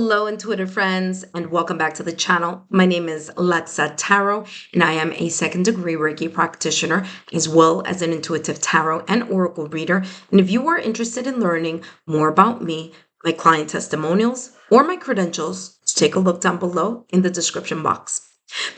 Hello, intuitive friends, and welcome back to the channel. My name is Lexa Tarot, and I am a second-degree Reiki practitioner, as well as an intuitive tarot and oracle reader. And if you are interested in learning more about me, my client testimonials, or my credentials, take a look down below in the description box.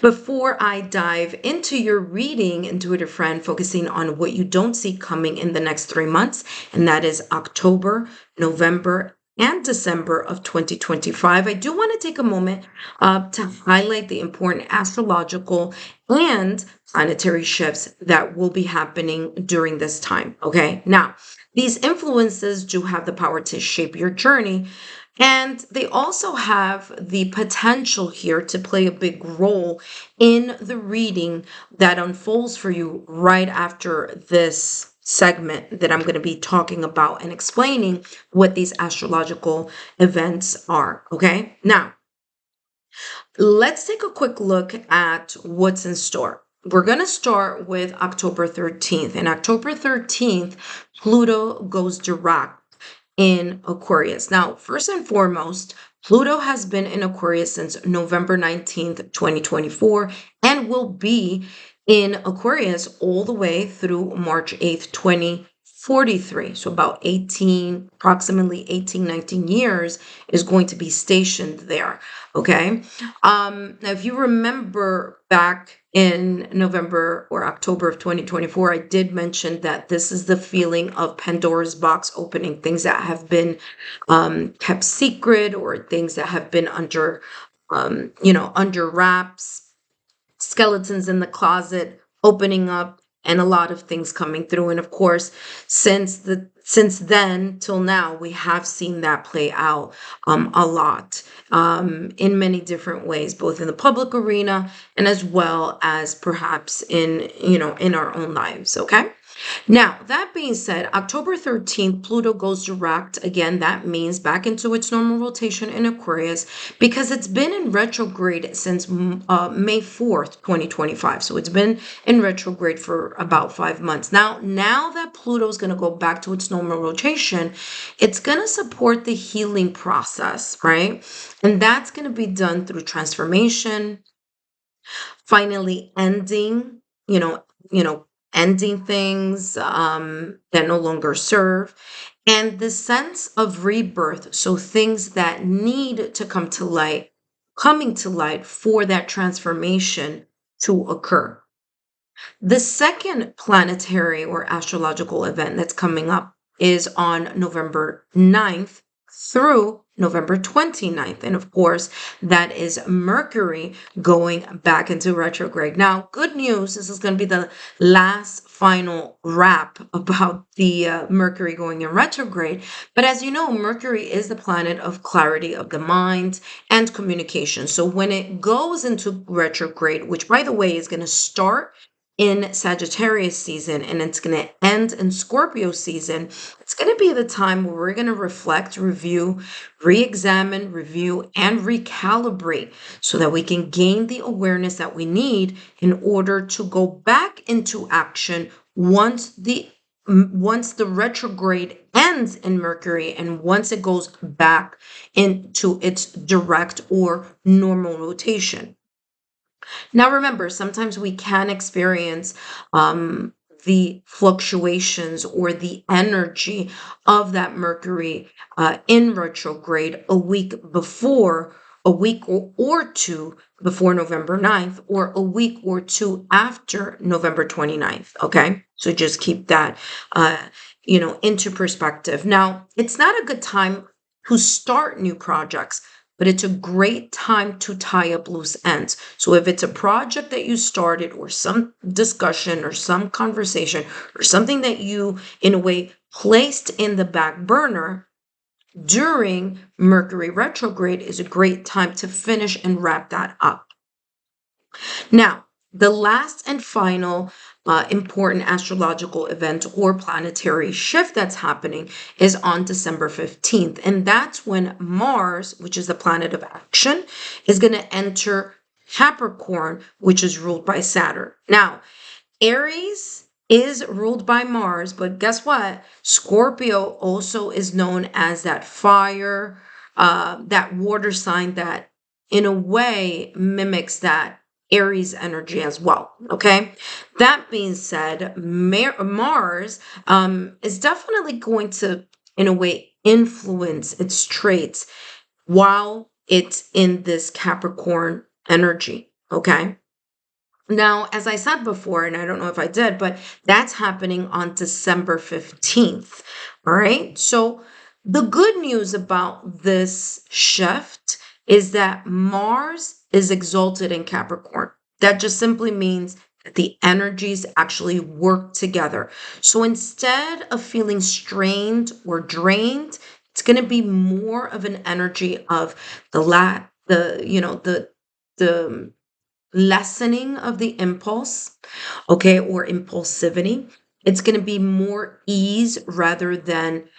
Before I dive into your reading, intuitive friend, focusing on what you don't see coming in the next 3 months, and that is October, November, and December of 2025, I do want to take a moment to highlight the important astrological and planetary shifts that will be happening during this time. Okay, now these influences do have the power to shape your journey, and they also have the potential here to play a big role in the reading that unfolds for you right after this segment that I'm going to be talking about and explaining what these astrological events are. Okay, now let's take a quick look at what's in store. We're going to start with October 13th. And October 13th, Pluto goes direct in Aquarius. Now, first and foremost, Pluto has been in Aquarius since November 19th, 2024, and will be in Aquarius all the way through March 8th, 2043. So about approximately 18, 19 years is going to be stationed there. Okay. Now, if you remember back in November or October of 2024, I did mention that this is the feeling of Pandora's box opening, things that have been kept secret or things that have been under, under wraps, skeletons in the closet opening up, and a lot of things coming through. And of course, since then till now, we have seen that play out a lot in many different ways, both in the public arena and as well as perhaps in our own lives. Okay. Now, that being said, October 13th, Pluto goes direct. Again, that means back into its normal rotation in Aquarius, because it's been in retrograde since May 4th, 2025. So it's been in retrograde for about 5 months. Now that Pluto is going to go back to its normal rotation, it's going to support the healing process, right? And that's going to be done through transformation, finally ending, ending things that no longer serve, and the sense of rebirth. So things that need to come to light, coming to light for that transformation to occur. The second planetary or astrological event that's coming up is on November 9th through November 29th. And of course, that is Mercury going back into retrograde. Now, good news, this is going to be the last final wrap about the Mercury going in retrograde. But as you know, Mercury is the planet of clarity of the mind and communication. So when it goes into retrograde, which by the way is going to start in Sagittarius season and it's going to end in Scorpio season, it's going to be the time where we're going to reflect, review, re-examine, review, and recalibrate so that we can gain the awareness that we need in order to go back into action once the retrograde ends in Mercury and once it goes back into its direct or normal rotation. Now, remember, sometimes we can experience the fluctuations or the energy of that Mercury in retrograde a week or two before November 9th, or a week or two after November 29th. Okay. So just keep that, into perspective. Now, it's not a good time to start new projects, but it's a great time to tie up loose ends. So if it's a project that you started, or some discussion or some conversation or something that you in a way placed in the back burner during Mercury retrograde, is a great time to finish and wrap that up. Now, the last and final important astrological event or planetary shift that's happening is on December 15th. And that's when Mars, which is the planet of action, is going to enter Capricorn, which is ruled by Saturn. Now, Aries is ruled by Mars, but guess what? Scorpio also is known as that fire, that water sign that in a way mimics that Aries energy as well. Okay. That being said, Mars is definitely going to, in a way, influence its traits while it's in this Capricorn energy. Okay. Now, as I said before, and I don't know if I did, but that's happening on December 15th. All right. So the good news about this shift is that Mars is exalted in Capricorn. That just simply means that the energies actually work together. So instead of feeling strained or drained, it's going to be more of an energy of the lessening of the impulse, okay, or impulsivity. It's going to be more ease rather than,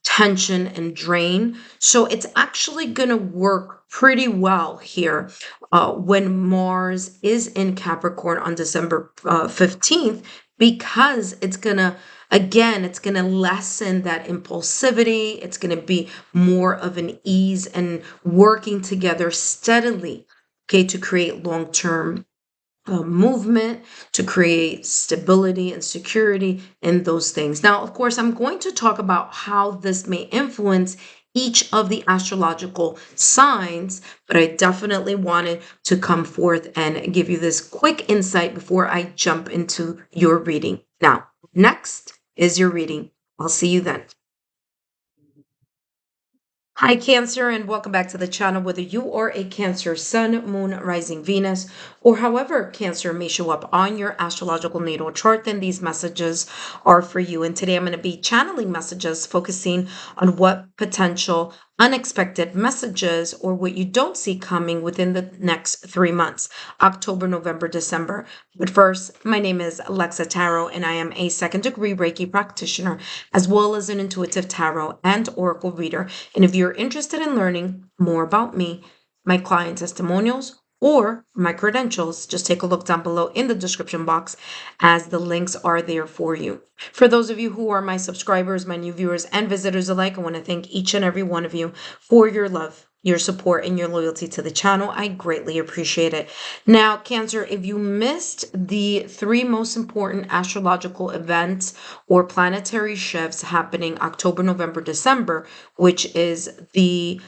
tension and drain. So it's actually going to work pretty well here when Mars is in Capricorn on December 15th, because it's going to lessen that impulsivity. It's going to be more of an ease and working together steadily, okay, to create long-term movement, to create stability and security in those things. Now, of course, I'm going to talk about how this may influence each of the astrological signs, but I definitely wanted to come forth and give you this quick insight before I jump into your reading. Now, next is your reading. I'll see you then. Hi, Cancer, and welcome back to the channel. Whether you are a Cancer Sun, Moon, Rising, Venus, or however Cancer may show up on your astrological natal chart, then these messages are for you. And today I'm going to be channeling messages focusing on what potential unexpected messages or what you don't see coming within the next 3 months, October, November, December. But first, my name is Lexa Tarot, and I am a second-degree Reiki practitioner, as well as an intuitive tarot and oracle reader. And if you're interested in learning more about me, my client testimonials, or my credentials, just take a look down below in the description box, as the links are there for you. For those of you who are my subscribers, my new viewers, and visitors alike, I want to thank each and every one of you for your love, your support, and your loyalty to the channel. I greatly appreciate it. Now, Cancer, if you missed the 3 most important astrological events or planetary shifts happening October, November, December, which is the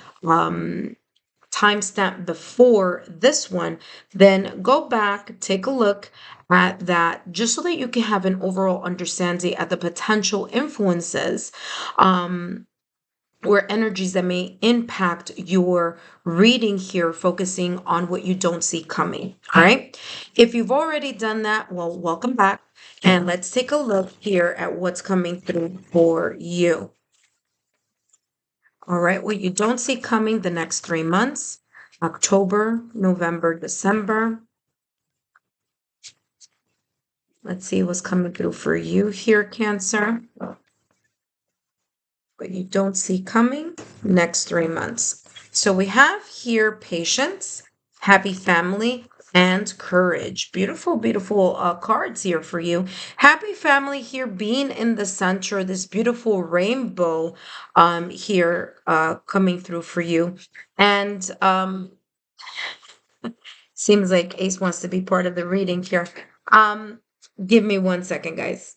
timestamp before this one, then go back, take a look at that, just so that you can have an overall understanding at the potential influences or energies that may impact your reading here, focusing on what you don't see coming. All right. If you've already done that, well, welcome back. And let's take a look here at what's coming through for you. All right, what you don't see coming the next 3 months, October, November, December. Let's see what's coming through for you here, Cancer. What you don't see coming next 3 months. So we have here patience, happy family, and courage. Beautiful, beautiful cards here for you. Happy family here being in the center, this beautiful rainbow here coming through for you. And seems like Ace wants to be part of the reading here. Give me 1 second, guys.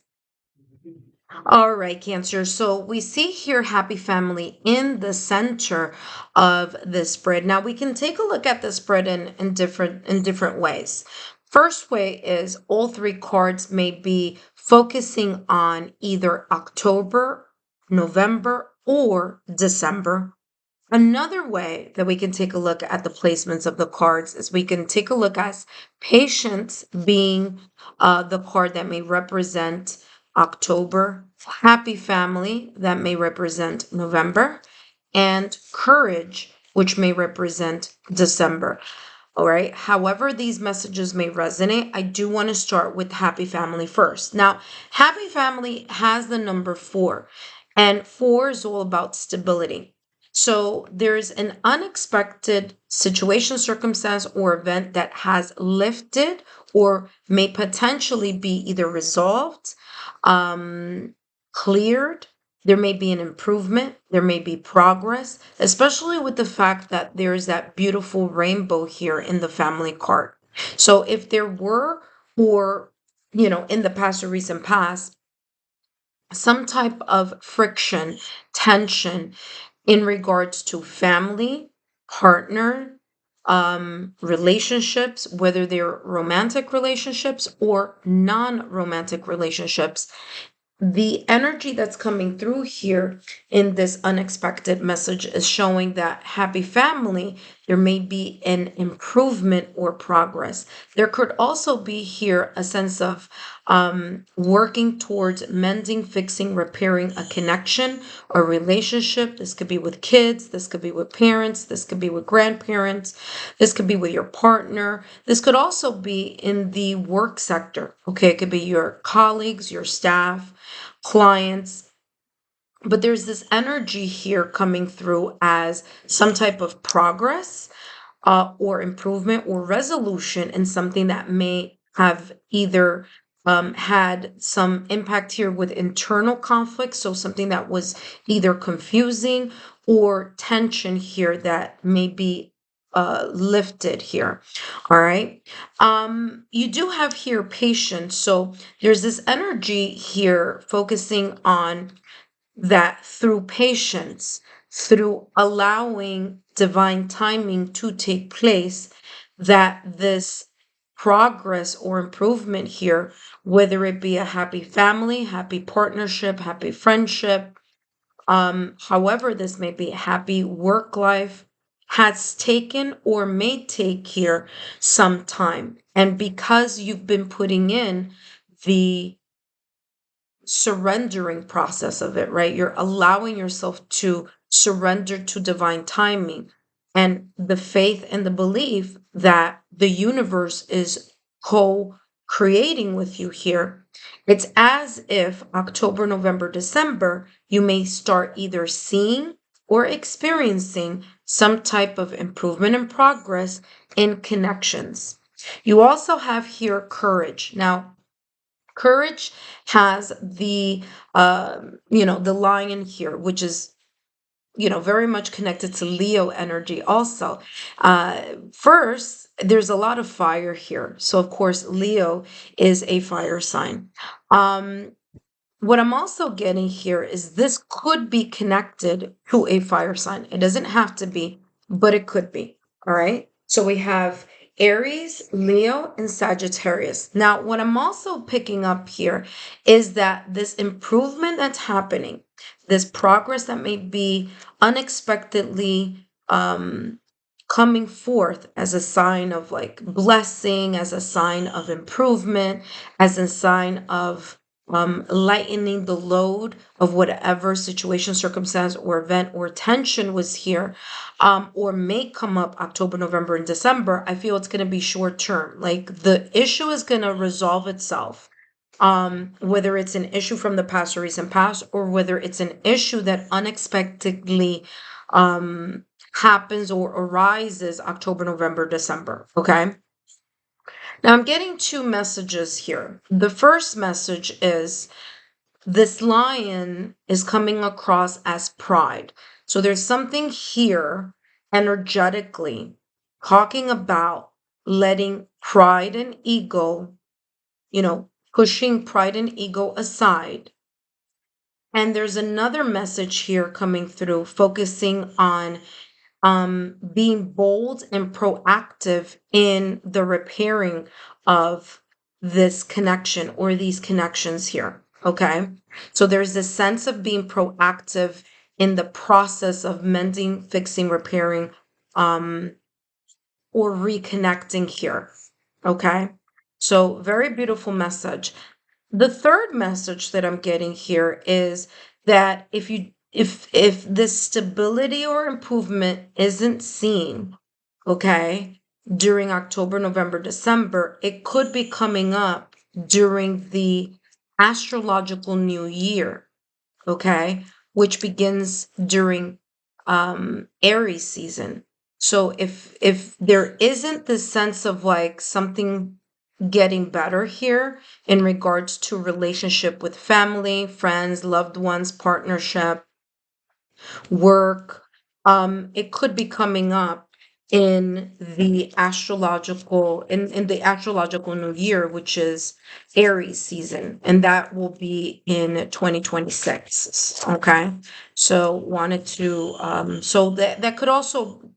All right, Cancer. So we see here happy family in the center of this spread. Now we can take a look at the spread in different ways. First way is all 3 cards may be focusing on either October, November, or December. Another way that we can take a look at the placements of the cards is we can take a look at patience being the card that may represent October, happy family that may represent November, and courage, which may represent December. All right. However, these messages may resonate, I do want to start with happy family first. Now, happy family has the number 4, and 4 is all about stability. So there's an unexpected situation, circumstance, or event that has lifted or may potentially be either resolved, cleared, There may be an improvement, there may be progress, especially with the fact that there's that beautiful rainbow here in the family card. So if there were, or, in the past or recent past, some type of friction, tension in regards to family, partner, relationships, whether they're romantic relationships or non-romantic relationships, the energy that's coming through here in this unexpected message is showing that happy family, there may be an improvement or progress. There could also be here a sense of working towards mending, fixing, repairing a connection or relationship. This could be with kids, this could be with parents, this could be with grandparents, this could be with your partner. This could also be in the work sector. Okay, it could be your colleagues, your staff, clients, but there's this energy here coming through as some type of progress or improvement or resolution in something that may have either had some impact here with internal conflict, so something that was either confusing or tension here that may be lifted here. All right. You do have here patience. So there's this energy here focusing on that through patience, through allowing divine timing to take place, that this progress or improvement here, whether it be a happy family, happy partnership, happy friendship, however this may be, happy work life, has taken or may take here some time. And because you've been putting in the surrendering process of it, right? You're allowing yourself to surrender to divine timing and the faith and the belief that the universe is co-creating with you here. It's as if October, November, December, you may start either seeing or experiencing some type of improvement and progress in connections. You also have here courage. Now, courage has the lion here, which is, very much connected to Leo energy also. First, there's a lot of fire here. So, of course, Leo is a fire sign. Um, what I'm also getting here is this could be connected to a fire sign. It doesn't have to be, but it could be. All right. So we have Aries, Leo, and Sagittarius. Now, what I'm also picking up here is that this improvement that's happening, this progress that may be unexpectedly coming forth as a sign of like blessing, as a sign of improvement, as a sign of lightening the load of whatever situation, circumstance, or event or tension was here, or may come up October, November, and December. I feel it's going to be short term. Like the issue is going to resolve itself. Whether it's an issue from the past or recent past, or whether it's an issue that unexpectedly happens or arises October, November, December. Okay. Now I'm getting two messages here. The first message is this lion is coming across as pride. So there's something here energetically talking about letting pride and ego, pushing pride and ego aside. And there's another message here coming through focusing on being bold and proactive in the repairing of this connection or these connections here. Okay. So there's this sense of being proactive in the process of mending, fixing, repairing, or reconnecting here. Okay. So very beautiful message. The third message that I'm getting here is that if this stability or improvement isn't seen, okay, during October, November, December, it could be coming up during the astrological new year, okay, which begins during Aries season. So if there isn't this sense of like something getting better here in regards to relationship with family, friends, loved ones, partnership, work. It could be coming up in the astrological new year, which is Aries season, and that will be in 2026. Okay. So wanted to so that could also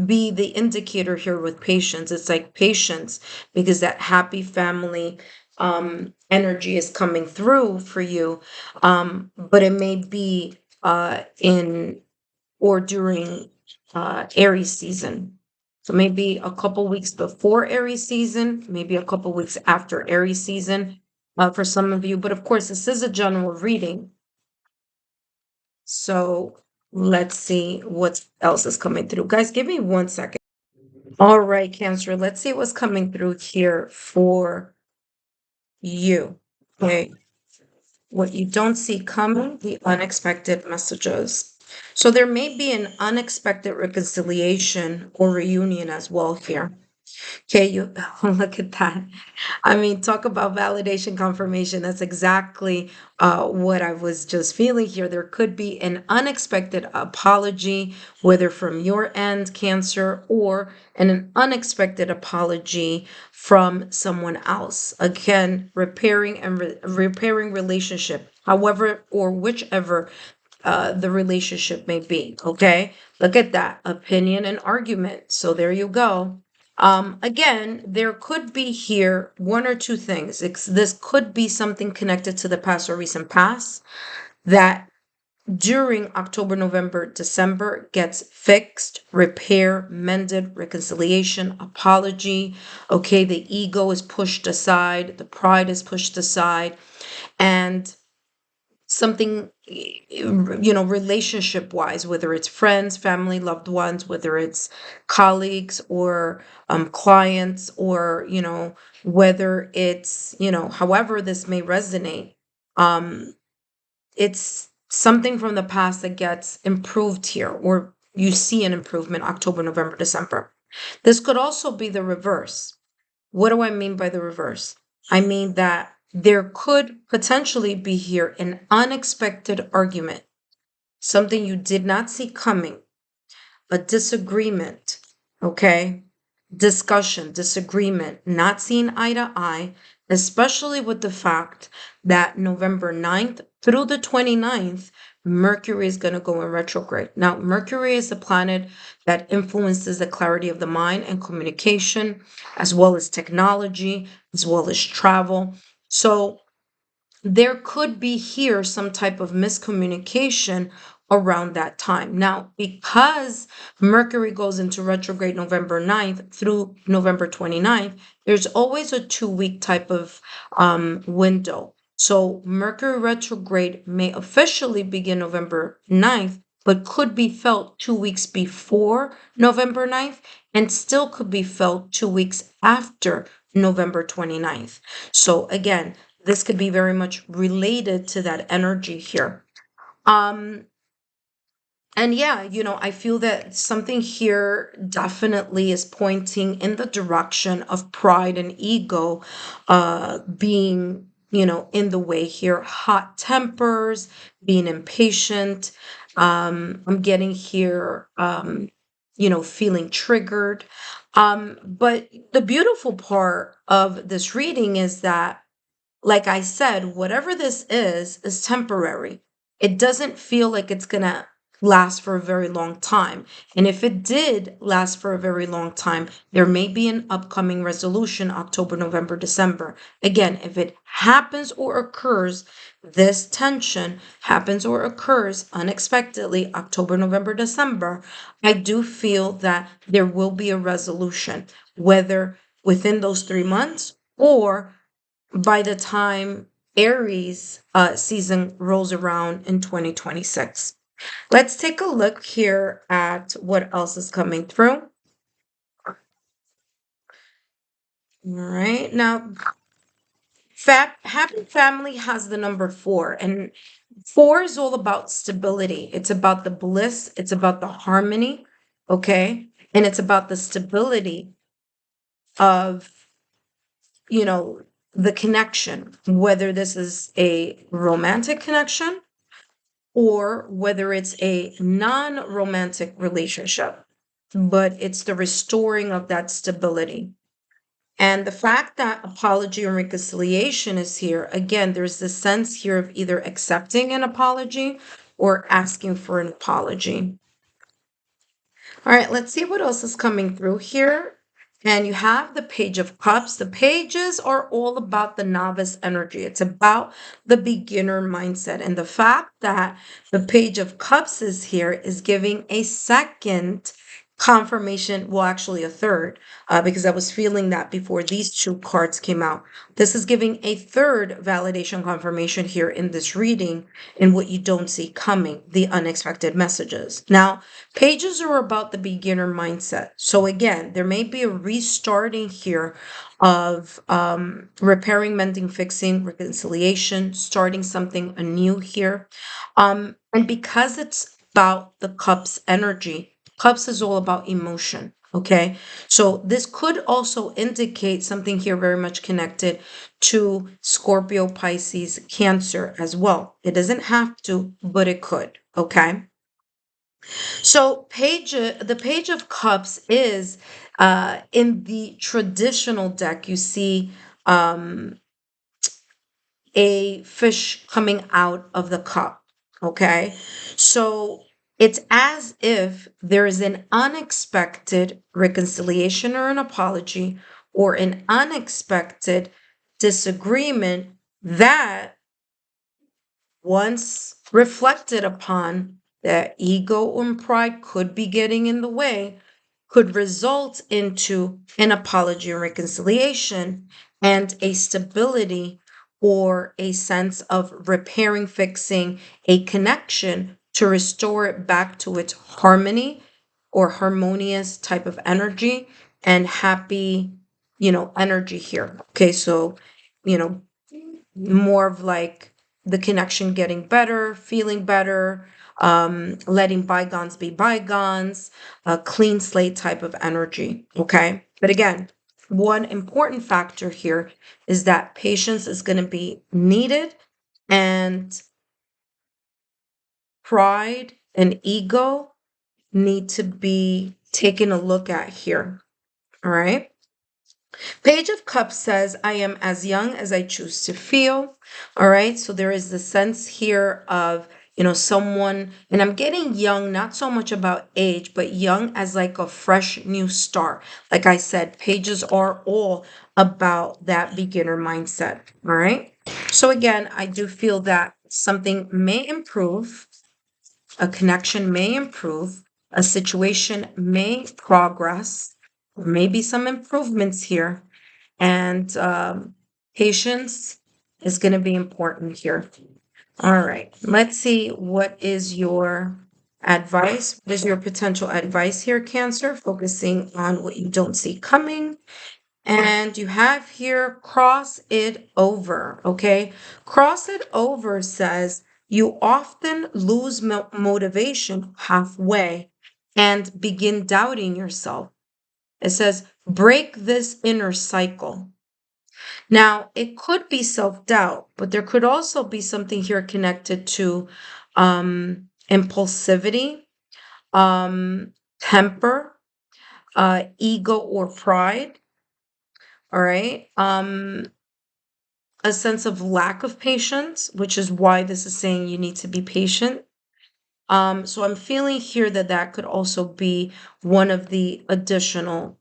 be the indicator here with patience. It's like patience because that happy family energy is coming through for you. But it may be in or during Aries season. So maybe a couple weeks before Aries season, maybe a couple weeks after Aries season for some of you. But of course, this is a general reading. So let's see what else is coming through. Guys, give me 1 second. All right, Cancer, let's see what's coming through here for you. Okay. What you don't see coming, the unexpected messages. So there may be an unexpected reconciliation or reunion as well here. Okay, you look at that. I mean, talk about validation confirmation. That's exactly what I was just feeling here. There could be an unexpected apology, whether from your end, Cancer, or an unexpected apology from someone else. Again, repairing relationship, however or whichever the relationship may be. Okay, look at that opinion and argument. So there you go. Again, there could be here one or two things. This could be something connected to the past or recent past that during October, November, December gets fixed, repair, mended, reconciliation, apology. Okay, the ego is pushed aside, the pride is pushed aside, and something, relationship wise, whether it's friends, family, loved ones, whether it's colleagues or clients, or whether it's however this may resonate, um it's something from the past that gets improved here, or you see an improvement October, November, December. This could also be the reverse. What do I mean by the reverse? I mean that there could potentially be here an unexpected argument, something you did not see coming, a disagreement, okay? Discussion, disagreement, not seeing eye to eye, especially with the fact that November 9th through the 29th, Mercury is going to go in retrograde. Now, Mercury is the planet that influences the clarity of the mind and communication, as well as technology, as well as travel. So there could be here some type of miscommunication around that time. Now, because Mercury goes into retrograde November 9th through November 29th, there's always a 2-week type of window. So Mercury retrograde may officially begin November 9th, but could be felt 2 weeks before November 9th and still could be felt 2 weeks after November 29th. So again, this could be very much related to that energy here. And yeah, I feel that something here definitely is pointing in the direction of pride and ego being, in the way here. Hot tempers, being impatient. I'm getting here, feeling triggered. But the beautiful part of this reading is that, like I said, whatever this is temporary. It doesn't feel like it's going to last for a very long time. And if it did last for a very long time, there may be an upcoming resolution October, November, December. Again, if it happens or occurs, this tension happens or occurs unexpectedly October, November, December, I do feel that there will be a resolution, whether within those 3 months or by the time Aries season rolls around in 2026. Let's take a look here at what else is coming through. All right. Now, Happy Family has the number 4, and 4 is all about stability. It's about the bliss, it's about the harmony, okay? And it's about the stability of you know, the connection, whether this is a romantic connection or whether it's a non-romantic relationship, but it's the restoring of that stability. And the fact that apology and reconciliation is here, again, there's this sense here of either accepting an apology or asking for an apology. All right, let's see what else is coming through here. And you have the Page of Cups. The pages are all about the novice energy. It's about the beginner mindset. And the fact that the Page of Cups is here is giving a second confirmation, well, actually a third, because I was feeling that before these two cards came out. This is giving a third validation confirmation here in this reading in what you don't see coming, the unexpected messages. Now, pages are about the beginner mindset. So again, there may be a restarting here of repairing, mending, fixing, reconciliation, starting something anew here. And because it's about the cups energy, cups is all about emotion. Okay, so this could also indicate something here very much connected to Scorpio, Pisces, Cancer as well. It doesn't have to, but it could. Okay. So the Page of Cups is in the traditional deck, you see a fish coming out of the cup. Okay. So it's as if there is an unexpected reconciliation or an apology or an unexpected disagreement that once reflected upon, that ego and pride could be getting in the way, could result into an apology and reconciliation and a stability or a sense of repairing, fixing a connection to restore it back to its harmony or harmonious type of energy and happy, energy here. Okay, so, more of like the connection getting better, feeling better, letting bygones be bygones, a clean slate type of energy. Okay. But again, one important factor here is that patience is going to be needed, and pride and ego need to be taken a look at here. All right. Page of Cups says, I am as young as I choose to feel. All right. So there is the sense here of, someone, and I'm getting young, not so much about age, but young as like a fresh new start. Like I said, pages are all about that beginner mindset. All right. So again, I do feel that something may improve, a connection may improve, a situation may progress, there may be some improvements here, and patience is going to be important here. All right, let's see, what is your advice? What is your potential advice here, Cancer? Focusing on what you don't see coming. And you have here, cross it over. Okay, cross it over says you often lose motivation halfway and begin doubting yourself. It says, break this inner cycle. Now, it could be self doubt, but there could also be something here connected to impulsivity, temper, ego or pride. All right. A sense of lack of patience, which is why this is saying you need to be patient. So I'm feeling here that that could also be one of the additional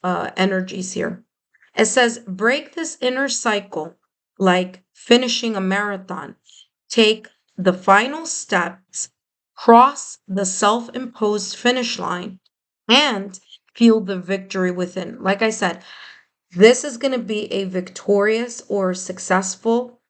energies here. It says, break this inner cycle like finishing a marathon. Take the final steps, cross the self imposed finish line, and feel the victory within. Like I said, this is going to be a victorious or successful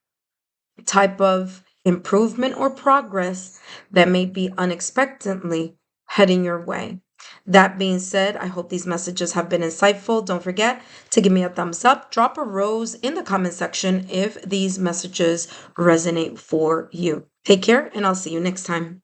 type of improvement or progress that may be unexpectedly heading your way. That being said, I hope these messages have been insightful. Don't forget to give me a thumbs up, drop a rose in the comment section if these messages resonate for you. Take care, and I'll see you next time.